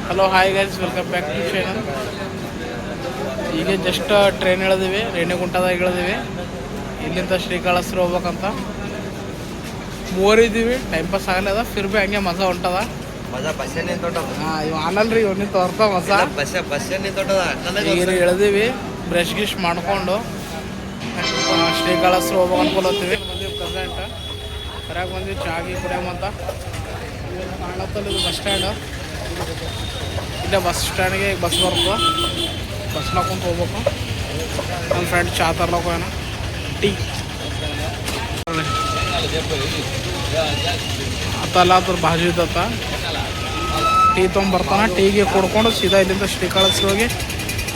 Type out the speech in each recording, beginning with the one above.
Hello hi guys, welcome back to channel. ಈಗ just train ಇಳಿದಿವಿ, ರೇಣಿಗುಂಟದಾಗ ಇಳಿದಿವಿ. ಇಲ್ಲಿಂದ ಶ್ರೀಕಾಳಹಸ್ತಿ ಹೋಗ್ಬೇಕಂತ ಮೂವರಿದ್ದೀವಿ. ಟೈಮ್ ಪಾಸ್ ಆಗಲ್ಲ, ಫಿರ್ ಬಿ ಹಂಗೆ ಮಜಾ ಹೊಂಟದ. ಇವ್ ಆನಲ್ರಿ, ಇವ್ನಿಂದ ತೋರ್ತಾ ಮಜಾ. ಈಗ ಇಳಿದಿವಿ, ಬ್ರಷ್ ಗಿಶ್ ಮಾಡ್ಕೊಂಡು ಶ್ರೀಕಾಳಹಸ್ತಿ ಹೋಗ್ಬೇಕು ಅನ್ಕೊಲತ್ತೀವಿ. ಬಂದಿವಿ ಪ್ರೆಸೆಂಟ್ ಹೊರಗೆ ಬಂದಿವಿ ಚಾಗಿ ಕುಡಿಯಮಂತ. ಕಾಣತ್ತಲ್ಲ, ಇದು ಬಸ್ ಸ್ಟ್ಯಾಂಡ್. ಇಲ್ಲೇ ಬಸ್ ಸ್ಟ್ಯಾಂಡ್ಗೆ ಬಸ್ ಬರ್ತದೆ, ಬಸ್ನಾಗ ಕುಂತು ಹೋಗ್ಬೇಕು. ನನ್ನ ಫ್ರೆಂಡ್ ಚಾ ತರ್ಲಕ್ಕ ಏನೋ ಟೀ ಆತಲ್ಲ, ಅದ್ರ ಬಾಜು ಇದ್ದತ್ತ. ಟೀ ತೊಗೊಂಬರ್ತಾನೆ, ಟೀಗೆ ಕೊಡ್ಕೊಂಡು ಸೀದಾ ಇಲ್ಲಿಂದ ಶ್ರೀಕಾಳಹಸ್ತಿ ಹೋಗಿ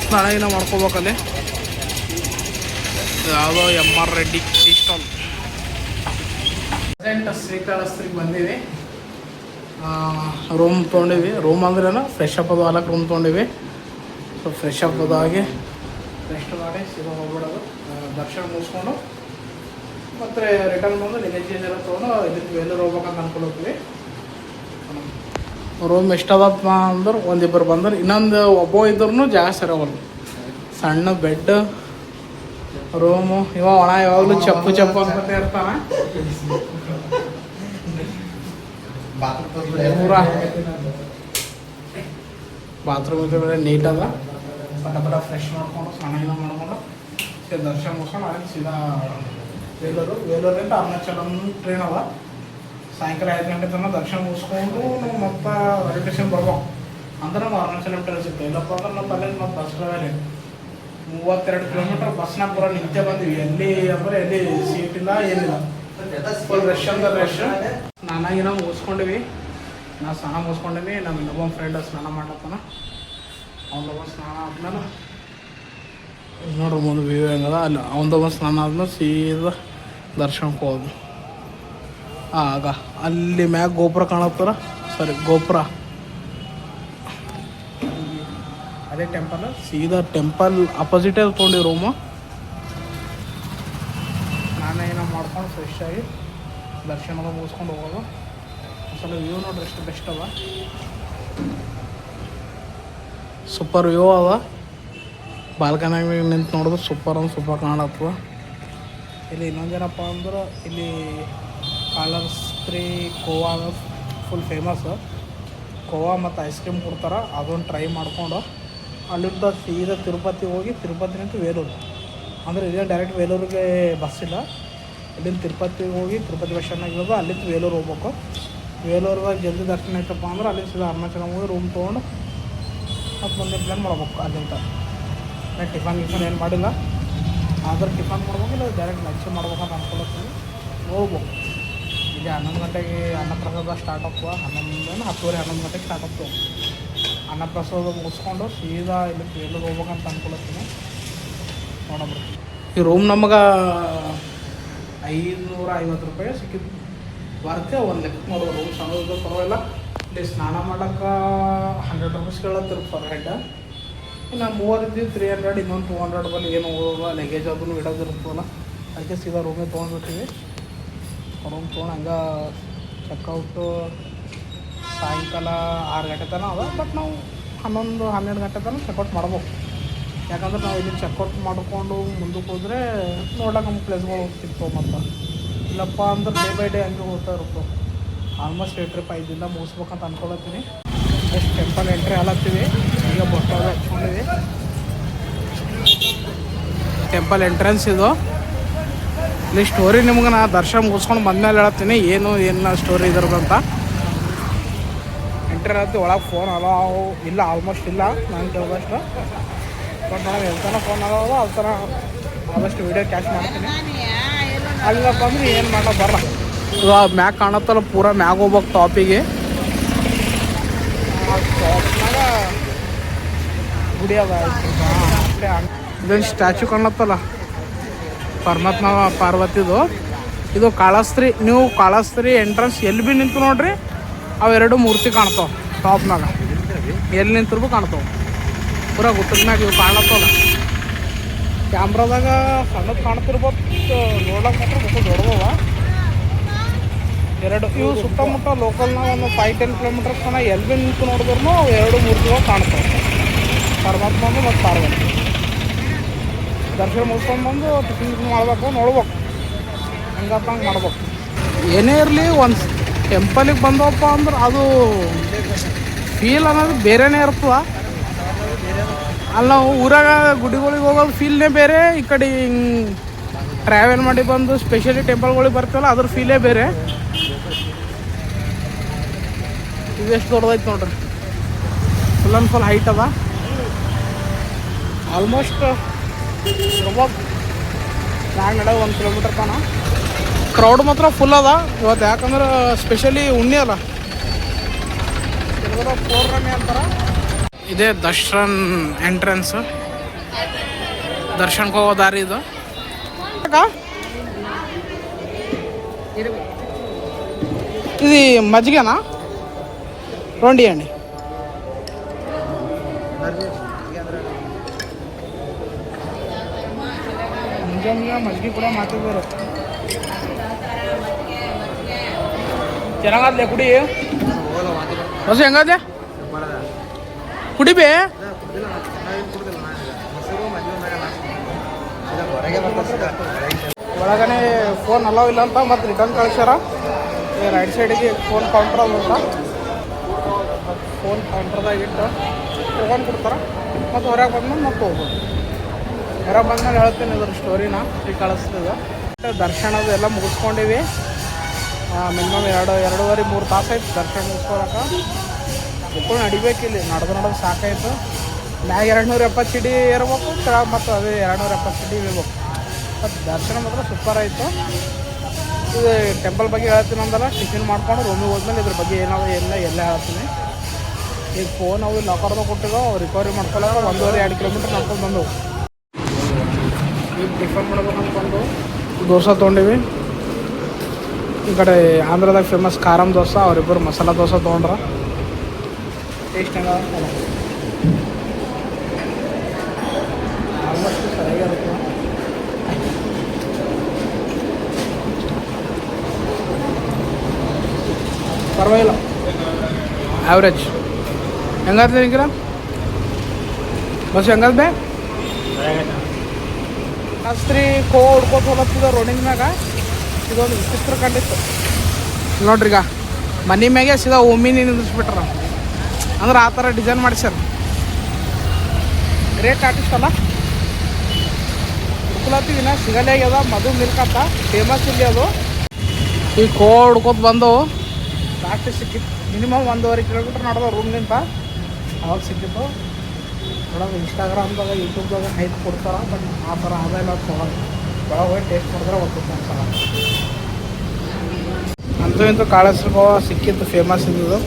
ಸ್ನಾನ ಮಾಡ್ಕೋಬೇಕಲ್ಲಿ. ಯಾವುದೋ MR Reddy tea stall. Present ಶ್ರೀಕಾಳಹಸ್ತಿಗೆ ಬಂದೀವಿ. ರೂಮ್ ತೊಗೊಂಡಿವಿ. ರೂಮ್ ಅಂದ್ರೇನು ಫ್ರೆಶ್ ಅಪ್ ಅದು ಹಾಲಕ್ಕೆ ರೂಮ್ ತೊಗೊಂಡಿವಿ. ಸೊ ಫ್ರೆಶ್ ಅಪ್ ಅದಾಗಿ ರೆಸ್ಟ್ ಮಾಡಿ ಸೀದಾ ಹೋಗ್ಬಿಡೋದು. ದರ್ಶನ ಮುಗಿಸ್ಕೊಂಡು ಮತ್ತು ರಿಟರ್ನ್ ಬಂದು ಲಗೇಜ್ ಎಲ್ಲ ತೊಗೊಂಡು ಇದಕ್ಕೆ ವೇಲೂರು ಹೋಗ್ಬೇಕಂತ ಅನ್ಕೊಳ್ತೀವಿ. ರೂಮ್ ಎಷ್ಟದಪ್ಪ ಅಂದ್ರೆ ಒಂದಿಬ್ಬರು ಬಂದ್ರೆ, ಇನ್ನೊಂದು ಒಬ್ಬ ಇದ್ರೂ ಜಾಗ ಸರಿಯಾಗಲ್ಲ. ಸಣ್ಣ ಬೆಡ್ ರೂಮು. ಒಣ ಯಾವಾಗಲೂ ಚಪ್ಪು ಅಂತ ಇರ್ತಾನೆ. ಪೂರ ಬಾತ್ರೂಮ್ ಇದ್ರೆ ನೀಟ್ ಅದ. ಪಟ ಫ್ರೆಶ್ ಮಾಡ್ಕೊಂಡು ಸ್ನಾನ ಮಾಡ್ಕೊಂಡು ಸೀದಾ ದರ್ಶನ ಮುಗಿಸ್ಕೊಂಡು ಅಲ್ಲಿ ಸೀದಾ ವೇಲೂರಿಂದ ಅರುಣಾಚಲಂ ಟ್ರೈನ್ ಅದ. ಸಾಯಂಕಾಲ 5 ಗಂಟೆ ತನಕ ದರ್ಶನ ಮುಗಿಸ್ಕೊಂಡು ನಾವು ಮತ್ತೆ ರೈಲ್ವೆ ಸ್ಟೇಷನ್ ಬರ್ಬೇಕು. ಅಂದ್ರೆ ನಾವು ಅರುಣಾಚಲಂ ಟ್ರೈನ್ ಸಿಗ್ತೇವೆ. ಇಲ್ಲಪ್ಪ ಅಂದ್ರೆ ನಾವು ಅಲ್ಲೇ ಮತ್ತು ಬಸ್ ಟ್ರಾವೆಲ್ 32 ಕಿಲೋಮೀಟರ್ ಬಸ್ನಾಗ ಪೂರ ನಿಂತೆ ಬಂದೀವಿ. ಎಲ್ಲಿ ಅಂದರೆ ಎಲ್ಲಿ ಸೀಟ್ ಇಲ್ಲ, ಏನಿಲ್ಲ. ಫುಲ್ ರಶ್ ಅಂದ್ರೆ ರಶ್. ಸ್ನಾನ ಮುಗಿಸ್ಕೊಂಡಿವಿ. ನಾ ಸ್ನಾನ ಮುಗಿಸ್ಕೊಂಡಿನಿ. ನಮ್ಮ ಇನ್ನೊಬ್ಬ ಫ್ರೆಂಡ್ ಸ್ನಾನ ಮಾಡ್ಲತ್ತಾನ. ಅವನೊಬ್ಬ ಸ್ನಾನ ಆದ್ಮೇಲೆ ನೋಡ್ರಿ ಮುಂದೆ ವ್ಯೂ ಹೆಂಗದ. ಅಲ್ಲಿ ಅವನದೊಬ್ಬ ಸ್ನಾನ ಆದ್ಮೇಲೆ ಸೀದಾ ದರ್ಶನಕ್ಕೆ ಹೋದ್ವಿ. ಆಗ ಅಲ್ಲಿ ಮ್ಯಾಗ ಗೋಪುರ ಕಾಣತ್ತಾರ. ಸರಿ, ಗೋಪುರ ಅದೇ ಟೆಂಪಲ್. ಸೀದಾ ಟೆಂಪಲ್ ಅಪೋಸಿಟೇ ತೊಗೊಂಡಿವಿ ರೂಮು. ಸ್ನಾನ ಮಾಡ್ಕೊಂಡು ಫ್ರೆಶ್ ಆಗಿ ದರ್ಶನದ ಮುಗಿಸ್ಕೊಂಡು ಹೋಗೋದು. ಸ್ವಲ್ಪ ವ್ಯೂ ನೋಡ್ರಿ ಎಷ್ಟು ಬೆಸ್ಟ್ ಅದ. ಸೂಪರ್ ವ್ಯೂ ಅದ. ಬಾಲ್ಕನಿಯಾಗ ನಿಂತು ನೋಡಿದ್ರೆ ಸೂಪರ್ ಅಂದ್ರೆ ಸೂಪರ್ ಕಾಣತ್ತದ. ಇಲ್ಲಿ ಇನ್ನೊಂದೇನಪ್ಪ ಅಂದ್ರೆ ಇಲ್ಲಿ ಕಾಳಹಸ್ತಿ ಕೋವಾ ಫುಲ್ ಫೇಮಸ್. ಕೋವಾ ಮತ್ತು ಐಸ್ ಕ್ರೀಮ್ ಕೊಡ್ತಾರೆ. ಅದೊಂದು ಟ್ರೈ ಮಾಡ್ಕೊಂಡು ಅಲ್ಲಿಂದ ಸೀದಾ ತಿರುಪತಿ ಹೋಗಿ, ತಿರುಪತಿನಿಂದ ವೇಲೂರು. ಅಂದರೆ ಇದೇ ಡೈರೆಕ್ಟ್ ವೇಲೂರಿಗೆ ಬಸ್ ಇಲ್ಲ. ಇಲ್ಲಿಂದ ತಿರುಪತಿಗೆ ಹೋಗಿ ತಿರುಪತಿ ಬಸ್ ಸ್ಟ್ಯಾಂಡ್ನಾಗ ಇರೋದು. ಅಲ್ಲಿಂದ ವೇಲೂರು ಹೋಗ್ಬೇಕು. ವೇಲೂರ್ದಾಗ ಜಲ್ದಿ ದರ್ಶನ ಆಯ್ತಪ್ಪ ಅಂದ್ರೆ ಅಲ್ಲಿ ಸೀದಾ ಅರುಣಾಚಲಂ ಹೋಗಿ ರೂಮ್ ತೊಗೊಂಡು ಮತ್ತು ಮುಂದೆ ಪ್ಲ್ಯಾನ್ ಮಾಡ್ಬೇಕು. ಅಲ್ಲಿಂದ ನಾನು ಟಿಫನ್ ಏನು ಮಾಡಿಲ್ಲ. ಆದ್ರೆ ಟಿಫನ್ ಮಾಡ್ಬೇಕು, ಇಲ್ಲ ಡೈರೆಕ್ಟ್ ಲಂಚ್ ಮಾಡ್ಬೇಕಂತ ಅನ್ಕೊಳತ್ತೀವಿ. ಹೋಗ್ಬೇಕು. ಈಗ 11 ಗಂಟೆಗೆ ಅನ್ನಪ್ರಸಾದ ಸ್ಟಾರ್ಟ್ ಆಗ್ತದೆ. 10:30 ಗಂಟೆಗೆ ಸ್ಟಾರ್ಟ್ ಆಗ್ತದೆ. ಅನ್ನಪ್ರಸಾದ ಮುಗಿಸ್ಕೊಂಡು ಸೀದಾ ಇಲ್ಲಿ ವೇಲೂರು ಹೋಗ್ಬೇಕಂತ ಅನ್ಕೊಳತ್ತೀನಿ. ನೋಡಬ್ರಿ, ಈ ರೂಮ್ ನಮಗೆ 550 ರೂಪಾಯಿ ಸಿಕ್ಕಿದ್ದು. ಬರ್ತೆ ಒಂದು ಲೆಕ್ಕ ನೋಡೋದು. ರೂಮ್ ಸಣ್ಣದು ಪರವಾಗಿಲ್ಲ. ಇಲ್ಲಿ ಸ್ನಾನ ಮಾಡೋಕ್ಕೆ 100 ರೂಪೀಸ್ ಕೇಳತ್ತಿರು ಪರ್ ಹೆಡ್. ಇನ್ನು 3 ಇದ್ದು 300, ಇನ್ನೊಂದು 200 ಬಲ್ಲಿ ಏನು ಹೋಗೋಲ್ಲ. ಲಗೇಜ್ ಅದನ್ನು ಇಡೋದಿರುತ್ತಲ್ಲ, ಅದಕ್ಕೆ ಸೀದಾ ರೂಮಿಗೆ ತೊಗೊಂಡ್ಬಿಟ್ಟಿವಿ. ರೂಮ್ ತೊಗೊಂಡು ಹಂಗೆ ಚೆಕ್ಔಟು ಸಾಯಂಕಾಲ 6 ಗಂಟೆ ತನಕ ಅದ. ಬಟ್ ನಾವು 11-12 ಗಂಟೆ ತನಕ ಚೆಕ್ಔಟ್ ಮಾಡ್ಬೇಕು. ಯಾಕಂದ್ರೆ ನಾವು ಇಲ್ಲಿ ಚೆಕ್ಔಟ್ ಮಾಡಿಕೊಂಡು ಮುಂದಕ್ಕೆ ಹೋದರೆ ನೋಡೋಕೆ ನಮ್ಮ ಪ್ಲೇಸ್ಗಳು ಸಿಗ್ತಾವೆ. ಮತ್ತು ಇಲ್ಲಪ್ಪ ಅಂದ್ರೆ ಡೇ ಬೈ ಡೇ ಹಂಗೆ ಹೋಗ್ತಾ ಇರುತ್ತೆ. ಆಲ್ಮೋಸ್ಟ್ 8 ಟ್ರಿಪ್ 5 ದಿನ ಮುಗಿಸ್ಬೇಕಂತ ಅಂದ್ಕೊಳತ್ತೀನಿ. ಎಷ್ಟು ಟೆಂಪಲ್ ಎಂಟ್ರಿ ಆಲತ್ತೀವಿ. ಈಗ ಬಸ್ ಹಚ್ಕೊಂಡಿವಿ. ಟೆಂಪಲ್ ಎಂಟ್ರೆನ್ಸ್ ಇದು. ಇಲ್ಲಿ ಸ್ಟೋರಿ ನಿಮ್ಗೆ ನಾ ದರ್ಶನ ಮುಗಿಸ್ಕೊಂಡು ಬಂದಮೇಲೆ ಹೇಳ್ತೀನಿ ಏನು ಸ್ಟೋರಿ ಇದ್ರದಂತ. ಎಂಟ್ರಿ ಆಲತ್ತಿ. ಒಳಗೆ ಫೋನ್ ಅಲಾವು ಇಲ್ಲ, ಆಲ್ಮೋಸ್ಟ್ ಇಲ್ಲ ನಾನು ಕೇಳಿದಷ್ಟು. ಬಟ್ ನಾನು ಎಲ್ತನ ಫೋನ್ ಅದಾವ ಅದು ಥರ ಆದಷ್ಟು ವೀಡಿಯೋ ಕ್ಯಾಚ್ ಮಾಡ್ತೀನಿ. ಅಲ್ಲಪ್ಪ ಅಂದ್ರೆ ಏನು ಮಾಡೋ ಬರಲ್ಲ. ಇವಾಗ ಮ್ಯಾಗ ಕಾಣತ್ತಲ್ಲ, ಪೂರ ಮ್ಯಾಗ ಹೋಗ್ಬೇಕು ಟಾಪಿಗೆ. ಟಾಪ್ನಾಗ ಗುಡಿ ಅದ. ಇದೊಂದು ಸ್ಟ್ಯಾಚು ಕಾಣತ್ತಲ್ಲ ಪರಮಾತ್ಮ ಪಾರ್ವತಿದು. ಇದು ಕಾಳಹಸ್ತಿ. ನೀವು ಕಾಳಹಸ್ತಿ ಎಂಟ್ರೆನ್ಸ್ ಎಲ್ಲಿ ಭೀ ನಿಂತು ನೋಡ್ರಿ, ಅವೆರಡು ಮೂರ್ತಿ ಕಾಣ್ತಾವೆ ಟಾಪ್ನಾಗ. ಎಲ್ಲಿ ನಿಂತರೂ ಕಾಣ್ತಾವೆ. ಪೂರ ಗುಟ್ಟದ ಮ್ಯಾಗ ಇವು ಕಾಣತ್ತಲ್ಲ. ಕ್ಯಾಮ್ರಾದಾಗ ಸಣ್ಣದು ಕಾಣ್ತಿರ್ಬೋದು, ನೋಡೋಕೆ ಮಾತ್ರ ಗೊತ್ತು ದೊಡ್ಡದವ. ಎರಡು ಇವು ಸುತ್ತಮುತ್ತ ಲೋಕಲ್ನಾಗ ಒಂದು 5-10 ಕಿಲೋಮೀಟರ್ಸ್ ತನಕ ಎಲ್ಲಿ ಭೀ ನಿಂತು ನೋಡಿದ್ರು 2 ಮೂರ್ತಿಗಳು ಕಾಣ್ತಾವೆ. ಪರಮಾತ್ಮಂದು ಮತ್ತು ಪಾರ್ವತಿ ದರ್ಶನ ಮುಗಿಸ್ಕೊಂಡು ಬಂದು ಟಿಫಿನ್ ಮಾಡ್ಬೇಕು, ನೋಡ್ಬೇಕು ಹಂಗಪ್ಪ ಹಂಗೆ ಮಾಡ್ಬೇಕು. ಏನೇ ಇರಲಿ ಒಂದು ಟೆಂಪಲಿಗೆ ಬಂದವಪ್ಪ ಅಂದ್ರೆ ಅದು ಫೀಲ್ ಅನ್ನೋದು ಬೇರೆನೇ ಇರ್ತದ. ಅಲ್ಲಿ ನಾವು ಊರಾಗ ಗುಡಿಗಳಿಗೆ ಹೋಗೋದು ಫೀಲ್ನೇ ಬೇರೆ, ಈ ಕಡೆ ಹಿಂಗೆ ಟ್ರಾವೆಲ್ ಮಾಡಿ ಬಂದು ಸ್ಪೆಷಲಿ ಟೆಂಪಲ್ಗಳಿಗೆ ಬರ್ತೀವಲ್ಲ ಅದ್ರ ಫೀಲೇ ಬೇರೆ. ಇದು ಎಷ್ಟು ದೊಡ್ಡದೈತೆ ನೋಡ್ರಿ, ಫುಲ್ ಆ್ಯಂಡ್ ಫುಲ್ ಹೈಟ್ ಅದ. ಆಲ್ಮೋಸ್ಟ್ ಇರ್ಬೋದು ಮ್ಯಾಗ ನಡೆಯೋದು 1 ಕಿಲೋಮೀಟರ್ ತನಕ. ಕ್ರೌಡ್ ಮಾತ್ರ ಫುಲ್ ಅದ ಇವತ್ತು, ಯಾಕಂದ್ರೆ ಸ್ಪೆಷಲಿ ಉಣ್ಣಿ ಅಲ್ಲ, ಕೆಲವರ ಪೌರ್ಣಮಿ ಅಂತಾರೆ. ಇದೇ ದರ್ಶನ್ ಎಂಟ್ರೆನ್ಸ್, ದರ್ಶನಕ್ಕೆ ಹೋಗೋ ದಾರಿ ಇದು. ಇದು ಮಜ್ಜಿಗೆನಾ ರೊಂಡಿ ಎಣ್ಣೆ? ಮುಂಜಾನೆ ಮಜ್ಜಿಗೆ ಕೂಡ ಮಾತಾಡ್ತಾರೆ. ಚೆನ್ನಾಗದ್ಲೆ ಕುಡಿ ಹೊಸ ಹೆಂಗದ್ಲೆ ಕುಡಿಬೇ. ಒಳಗನೆ ಫೋನ್ ಅಲೋ ಇಲ್ಲ ಅಂತ ಮತ್ತು ರಿಟರ್ನ್ ಕಳಿಸ್ಯಾರ. ಈ ರೈಟ್ ಸೈಡಿಗೆ ಫೋನ್ ಕೌಂಟ್ರ್ ಅಂತ, ಫೋನ್ ಕೌಂಟ್ರದಾಗ ಇಟ್ಟು ತೊಗೊಂಡು ಕೊಡ್ತಾರೆ. ಮತ್ತು ಹೊರಗೆ ಬಂದ್ಮೇಲೆ ಮತ್ತೆ ಹೋಗ್ಬೋದು. ಹೊರಗೆ ಬಂದ್ಮೇಲೆ ಹೇಳ್ತೀನಿ ಇದ್ರ ಸ್ಟೋರಿನ, ಕಳಿಸ್ತದೆ. ದರ್ಶನದು ಎಲ್ಲ ಮುಗಿಸ್ಕೊಂಡಿವಿ. ಮಿನಿಮಮ್ 2-2.5-3 ತಾಸು ಆಯ್ತು ದರ್ಶನ ಮುಗಿಸ್ಕೊಳಕ್ಕೆ. ಮಕ್ಕಳು ನಡಿಬೇಕಿಲ್ಲಿ, ನಡೆದು ಸಾಕಾಯ್ತು. ಮ್ಯಾಗ 270 ಸಿಡಿ ಇರ್ಬೇಕು, ಮತ್ತು ಅದೇ 270 ಸಿಡಿ ಇರ್ಬೇಕು. ಮತ್ತು ದರ್ಶನ ಮಾತ್ರ ಸೂಪರ್ ಆಯಿತು. ಇದು ಟೆಂಪಲ್ ಬಗ್ಗೆ ಹೇಳ್ತೀನಿ ಅಂದಲ್ಲ, ಟಿಫಿನ್ ಮಾಡ್ಕೊಂಡು ರೂಮಿಗೆ ಹೋದ್ಮೇಲೆ ಇದ್ರ ಬಗ್ಗೆ ಏನಾದ್ರು ಎಲ್ಲ ಹೇಳ್ತೀನಿ. ಈಗ ಫೋನ್ ಅವು ಲಾಕರ್ದಾಗ ಕೊಟ್ಟಿದ್ದೋ ರಿಕವರಿ ಮಾಡ್ಕೊಳ್ಳೋಕೆ 1.5-2 ಕಿಲೋಮೀಟ್ರ್ ನಡ್ಕೊಂಡು ಬಂದವು. ಈಗ ಟಿಫನ್ ಮಾಡ್ಬೇಕು ಅಂದ್ಕೊಂಡು ದೋಸೆ ತೊಗೊಂಡಿವಿ. ಈ ಕಡೆ ಆಂಧ್ರದಾಗ ಫೇಮಸ್ ಖಾರಂ ದೋಸೆ, ಅವರಿಬ್ಬರು ಮಸಾಲ ದೋಸೆ ತೊಗೊಂಡ್ರ. ಟೇಸ್ಟ್ ಹೆಂಗ ಆಲ್ಮೋಸ್ಟ್ ಸರಿಯಾಗಿರುತ್ತೆ. ಪರವಾಗಿಲ್ಲ, ಆವ್ರೇಜ್. ಹೆಂಗಾದ್ಲೆ ನಿಂಗಿರ ಬಸ್ ಹೆಂಗದ ಬೇ? ಶಾಸ್ತ್ರಿ ಕೋ ಹುಡ್ಕೋತ ಹೋಲತ್ತಿದ ರೋಡಿನ ಮ್ಯಾಗ ಇದೊಂದು ವಿಚಿತ್ರ ಕಂಡಿತ್ತು ನೋಡ್ರಿ. ಈಗ ಮನೆ ಮ್ಯಾಗೆ ಸೀದಾ ಒಮ್ಮಿನಿ ನಿಂದಿಸ್ಬಿಟ್ರ, ಅಂದ್ರೆ ಆ ಥರ ಡಿಸೈನ್ ಮಾಡಿಸ್ಯಾರ. ಗ್ರೇಟ್ ಆರ್ಟಿಸ್ಟ್ ಅಲ್ಲ. ಹುಡ್ಕೊಳತ್ತೀವಿನ ಸಿಗಲೇ ಆಗ್ಯದ. ಮಧು ಮಿಲ್ಕ್ ಅಂತ ಫೇಮಸ್ ಇಲ್ಲಿ ಅದು. ಈಗ ಕೋ ಹುಡ್ಕೋತ ಬಂದು ಲಾಸ್ಟ್ ಸಿಕ್ಕಿತ್ತು. ಮಿನಿಮಮ್ 1.5 ಕಿಲೋಮೀಟ್ರ್ ನಡೆದ ರೂಮ್ನಿಂದ. ಅವಾಗ ಸಿಕ್ಕಿತ್ತು. ನೋಡೋದು ಇನ್ಸ್ಟಾಗ್ರಾಮ್ದಾಗ ಯೂಟ್ಯೂಬ್ದಾಗ ಹೈಪ್ ಕೊಡ್ತಾರೆ, ಬಟ್ ಆ ಥರ ಅದೆಲ್ಲ ತೊಗೊಳೋದು. ಒಳಗೆ ಹೋಗಿ ಟೇಸ್ಟ್ ಮಾಡಿದ್ರೆ ಗೊತ್ತಿತ್ತು ಅನ್ಸಲ್ಲ. ಅಂತೂ ಇಂತೂ ಕಾಳೇಶ್ವರ ಗೋವಾ ಸಿಕ್ಕಿತ್ತು ಫೇಮಸ್ ಇದ್ದು.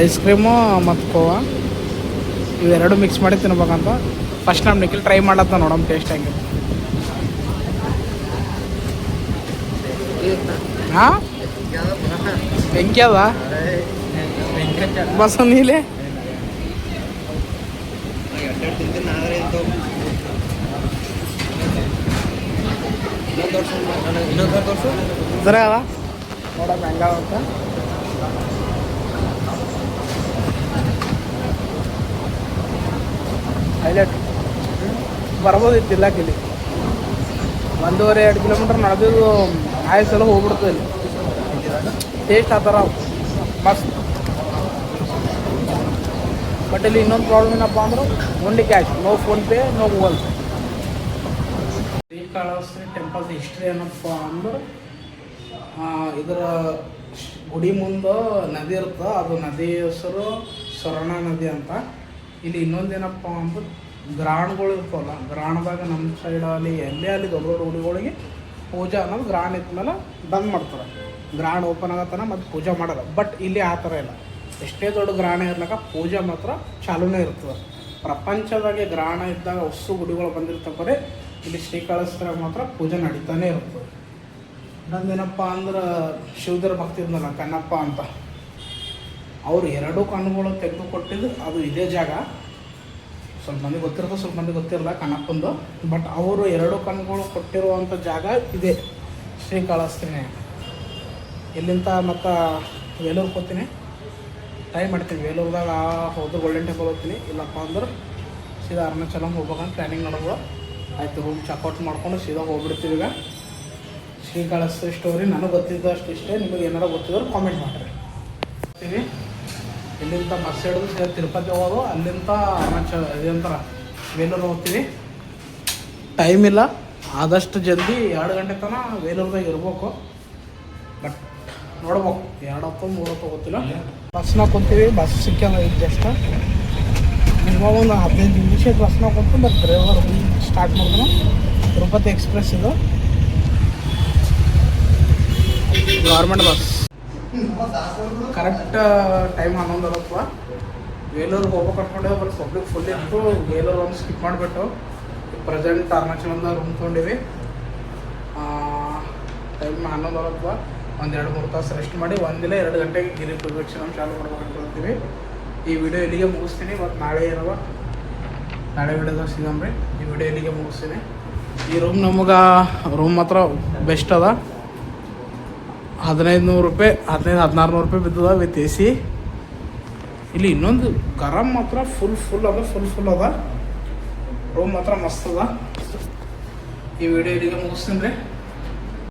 ಐಸ್ ಕ್ರೀಮು ಮತ್ತು ಕೋವಾ ಇವೆರಡು ಮಿಕ್ಸ್ ಮಾಡಿ ತಿನ್ಬೇಕಂತ. ಫಸ್ಟ್ ನಮ್ಮ ನಿಖಿಲ್ ಟ್ರೈ ಮಾಡತ್ತ, ನೋಡಮ್ಮ ಟೇಸ್ಟ್ ಹೆಂಗೆ. ಹಾಂ ಬೆಂಕಿ ಅದ ಬಸ್ ನೀಲೆ ಸರಿ ಅದ ನೋಡಮ್ಮ ಹೆಂಗಾದಂತ. ಹೈಲೈಟ್ ಬರ್ಬೋದಿತ್ತು ಇಲ್ಲಕ್ಕಿಲ್ಲಿ. 1.5-2 ಕಿಲೋಮೀಟ್ರ್ ನಡೆದಿದ್ದು ಆಯ್ಸಲ ಹೋಗ್ಬಿಡ್ತದೆ ಇಲ್ಲಿ. ಟೇಸ್ಟ್ ಆ ಥರ ಮಸ್ತ್. ಬಟ್ ಇಲ್ಲಿ ಇನ್ನೊಂದು ಪ್ರಾಬ್ಲಮ್ ಏನಪ್ಪ ಅಂದ್ರೆ only cash, no PhonePe, no Google Pay. Srikalahasti ಟೆಂಪಲ್ದ ಹಿಸ್ಟ್ರಿ ಏನಪ್ಪ ಅಂದ್ರೆ, ಇದರ ಗುಡಿ ಮುಂದೆ ನದಿ ಇರ್ತದೆ. ಅದು ನದಿ ಹೆಸರು ಸ್ವರ್ಣ ನದಿ ಅಂತ. ಇಲ್ಲಿ ಇನ್ನೊಂದೇನಪ್ಪ ಅಂದ್ರೆ ಗ್ರಾಣಗಳು ಇರ್ತವಲ್ಲ, ಗ್ರಾಣದಾಗ ನಮ್ಮ ಸೈಡಲ್ಲಿ ಎಲ್ಲೇ ಅಲ್ಲಿ ದೊಡ್ಡ ದೊಡ್ಡ ಗುಡಿಗಳಿಗೆ ಪೂಜೆ ಅನ್ನೋದು ಗ್ರಾಣ ಇದ್ಮೇಲೆ ಬಂದ್ ಮಾಡ್ತಾರೆ. ಗ್ರಾಣ ಓಪನ್ ಆಗತ್ತಾನ ಮತ್ತು ಪೂಜೆ ಮಾಡೋದು. ಬಟ್ ಇಲ್ಲಿ ಆ ಥರ ಇಲ್ಲ. ಎಷ್ಟೇ ದೊಡ್ಡ ಗ್ರಾಣ ಇರ್ಲಕ್ಕ ಪೂಜೆ ಮಾತ್ರ ಚಾಲೂನೇ ಇರ್ತದೆ. ಪ್ರಪಂಚದಾಗೆ ಗ್ರಾಣ ಇದ್ದಾಗ ಹೊಸ ಗುಡಿಗಳು ಬಂದಿರ್ತವೆ, ಇಲ್ಲಿ ಶ್ರೀಕಾಳಹಸ್ತಿಯಾಗ ಮಾತ್ರ ಪೂಜೆ ನಡೀತಾನೆ ಇರ್ತದೆ. ನಂದೇನಪ್ಪ ಅಂದ್ರೆ ಶಿವದರ ಭಕ್ತಿ ಇದ್ನಲ್ಲ ಕಣ್ಣಪ್ಪ ಅಂತ, ಅವರು 2 ಕಣ್ಣುಗಳು ತೆಗೆದು ಕೊಟ್ಟಿದ್ದು ಅದು ಇದೇ ಜಾಗ. ಸ್ವಲ್ಪ ಮಂದಿ ಗೊತ್ತಿರ್ತದೆ, ಸ್ವಲ್ಪ ಮಂದಿ ಗೊತ್ತಿರಲ್ಲ ಕಣ್ಣಪ್ಪಂದು. ಬಟ್ ಅವರು 2 ಕಣ್ಣುಗಳು ಕೊಟ್ಟಿರುವಂಥ ಜಾಗ ಇದೆ ಶ್ರೀಕಾಳಹಸ್ತಿನೇ. ಇಲ್ಲಿಂದ ಮತ್ತು ವೇಲೂರ್ಗೆ ಹೋಗ್ತೀನಿ, ಟ್ರೈ ಮಾಡ್ತೀನಿ. ವೇಲೂರ್ದಾಗ ಹೋದ್ರೆ ಗೋಲ್ಡನ್ ಟೆಂಪಲ್ ಹೋಗ್ತೀನಿ, ಇಲ್ಲಪ್ಪ ಅಂದ್ರೆ ಸೀದಾ ಅರುಣಾಚಲಂ ಹೋಗ್ಬೇಕಂತ ಪ್ಲ್ಯಾನಿಂಗ್ ಮಾಡೋದು. ಆಯಿತು, ರೂಮ್ ಚೆಕ್ಔಟ್ ಮಾಡ್ಕೊಂಡು ಸೀದಾ ಹೋಗ್ಬಿಡ್ತೀವಿ. ಈಗ ಶ್ರೀಕಾಳಹಸ್ತಿ ಸ್ಟೋರಿ ನನಗೆ ಗೊತ್ತಿದ್ದಷ್ಟು ಇಷ್ಟೇ. ನಿಮಗೆ ಏನಾರು ಗೊತ್ತಿದ್ರೆ ಕಾಮೆಂಟ್ ಮಾಡಿರಿ. ಹೋಗ್ತೀವಿ, ಇಲ್ಲಿಂದ ಬಸ್ ಹಿಡಿದು ಸೀದಾ ತಿರುಪತಿ ಹೋಗೋದು, ಅಲ್ಲಿಂದ ಅರುಣಾಚಲ ಇದಂತರ ವೇಲೂರು ಹೋಗ್ತೀವಿ. ಟೈಮ್ ಇಲ್ಲ, ಆದಷ್ಟು ಜಲ್ದಿ 2 ಗಂಟೆ ತನಕ ವೇಲೂರ್ದಾಗ ಇರ್ಬೇಕು. ಬಟ್ ನೋಡ್ಬೇಕು, 2 ಹೊತ್ತು 3 ಹೊತ್ತು ಗೊತ್ತಿಲ್ಲ. ಬಸ್ನಾಗ ಕುಂತೀವಿ, ಬಸ್ ಸಿಕ್ಕ್ಯದ ಈಗ ಜಸ್ಟ್ ಇವಾಗ ಒಂದು 15 ನಿಮಿಷ ಬಸ್ನಾಗ ಕುಂತು. ಬಟ್ ಡ್ರೈವರ್ ಸ್ಟಾರ್ಟ್ ಮಾಡಿದ್ರು. ತಿರುಪತಿ ಎಕ್ಸ್ಪ್ರೆಸ್ ಇದು, ಗೌರ್ಮೆಂಟ್ ಬಸ್. Correct time 11:20. ವೇಲೂರ್ಗೆ ಹೋಗ್ಬೇಕು ಅನ್ಕೊಂಡೇವೆ, ಬಟ್ ಪಬ್ಲಿಕ್ ಫುಲ್ ಇತ್ತು. ವೇಲೂರು ಒಂದು ಸ್ಕಿಪ್ ಮಾಡಿಬಿಟ್ಟು ಪ್ರೆಸೆಂಟ್ ಅರುಣಾಚಲಂದಾಗ ರೂಮ್ ತೊಗೊಂಡಿವಿ. ಟೈಮ್ 11:20. ಒಂದು 2-3 ತಾಸು ರೆಸ್ಟ್ ಮಾಡಿ 1-2 ಗಂಟೆಗೆ ಗಿರಿ ಪ್ರದಕ್ಷಿಣೆ ಚಾಲು ಮಾಡ್ಬೇಕು ಅನ್ಕೊಳ್ತೀವಿ. ಈ ವಿಡಿಯೋ ಇಲ್ಲಿಗೆ ಮುಗಿಸ್ತೀನಿ. ಮತ್ತು ನಾಳೆ ವಿಡಿಯೋದಾಗ ಸಿಗಂಬ್ರಿ. ಈ ವಿಡಿಯೋ ಇಲ್ಲಿಗೆ ಮುಗಿಸ್ತೀನಿ. ಈ ರೂಮ್ ನಮಗೆ ಮಾತ್ರ ಬೆಸ್ಟ್ ಅದ. 1500 ರೂಪಾಯಿ, 1600 ರೂಪಾಯಿ ಬಿದ್ದದ ವಿತ್ AC. ಇಲ್ಲಿ ಇನ್ನೊಂದು ಗರಂ ಮಾತ್ರ ಫುಲ್ ಅದ. ರೂಮ್ ಮಾತ್ರ ಮಸ್ತ್ ಅದ. ಈ ವಿಡಿಯೋ ಇಲ್ಲಿಗೆ ಮುಗಿಸ್ತೀನಿ ರೀ.